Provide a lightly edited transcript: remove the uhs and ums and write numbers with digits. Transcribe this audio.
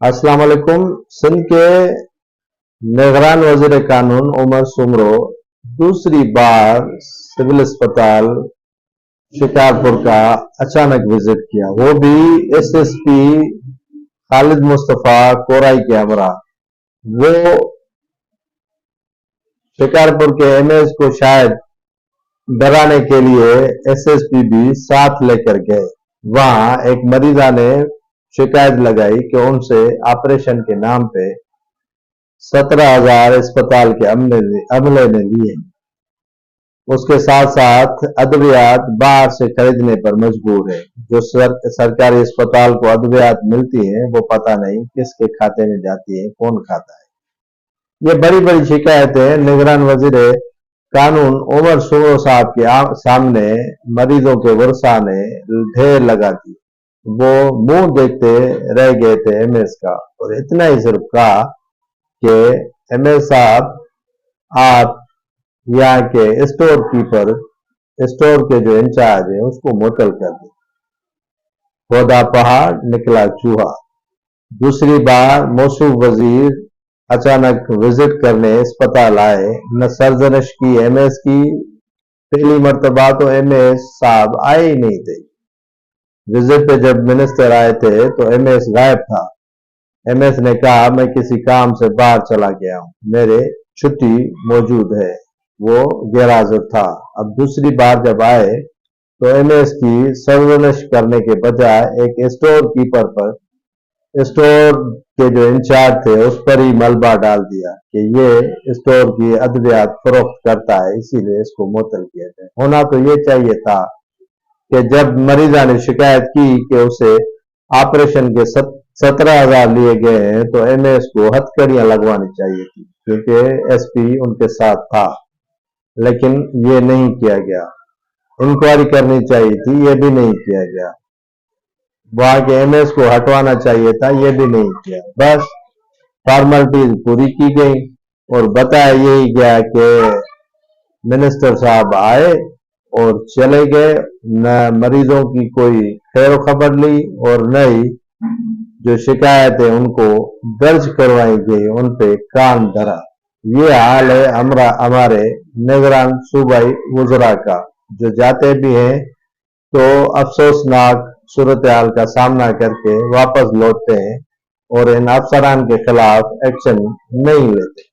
अस्सलाम वालेकुम। सिंध के निगरान वजीर कानून उमर सुमरो दूसरी बार सिविल अस्पताल शिकारपुर का अचानक विजिट किया, वो भी एसएसपी खालिद मुस्तफा कोराई के हमरा। वो शिकारपुर के एमएस को शायद डराने के लिए एसएसपी भी साथ लेकर गए। वहां एक मरीजा ने शिकायत लगाई कि उनसे ऑपरेशन के नाम पे 17,000 अस्पताल के अमले ने लिए। उसके साथ साथ अद्वियात बाहर से खरीदने पर मजबूर है। जो सरकारी अस्पताल को अद्वियात मिलती हैं वो पता नहीं किसके खाते में जाती है, कौन खाता है। ये बड़ी बड़ी शिकायतें निगरान वजीर कानून उमर सुमरो साहब के सामने मरीजों के वर्षा ने ढेर लगा दी। वो मुंह देखते रह गए थे एमएस का, और इतना ही सिर्फ कहा कि एमएस साहब, आप यहाँ के स्टोर कीपर, स्टोर के जो इंचार्ज है उसको मुअत्तल कर दे। खोदा पहाड़ निकला चूहा। दूसरी बार मौसूफ वजीर अचानक विजिट करने अस्पताल आए, न सरजनश की एमएस की। पहली मर्तबा तो एमएस साहब आए ही नहीं थे। विजिट पे जब मिनिस्टर आए थे तो एमएस गायब था। एमएस ने कहा, मैं किसी काम से बाहर चला गया हूं, मेरे छुट्टी मौजूद है। वो गैरहाजिर था। अब दूसरी बार जब आए तो एमएस की सरजनश करने के बजाय एक स्टोर कीपर पर, स्टोर के जो इंचार्ज थे उस पर ही मलबा डाल दिया कि ये स्टोर की अद्वियात फरोख्त करता है, इसीलिए इसको मुअत्तल किया जाए। होना तो ये चाहिए था कि जब मरीजा ने शिकायत की कि उसे ऑपरेशन के 17,000 लिए गए हैं तो एमएस को हथकड़ियां लगवानी चाहिए थी, क्योंकि एसपी उनके साथ था। लेकिन ये नहीं किया गया। इंक्वायरी करनी चाहिए थी, ये भी नहीं किया गया। वहां के एमएस को हटवाना चाहिए था, ये भी नहीं किया। बस फॉर्मेलिटीज पूरी की गई और बताया यही गया कि मिनिस्टर साहब आए और चले गए। न मरीजों की कोई खैर खबर ली और न ही जो शिकायत है उनको दर्ज करवाई गई, उन पे कान धरा। ये हाल है हमारे निगरान सूबाई वज़रा का, जो जाते भी हैं तो अफसोसनाक सूरत हाल का सामना करके वापस लौटते हैं और इन अफसरान के खिलाफ एक्शन नहीं लेते।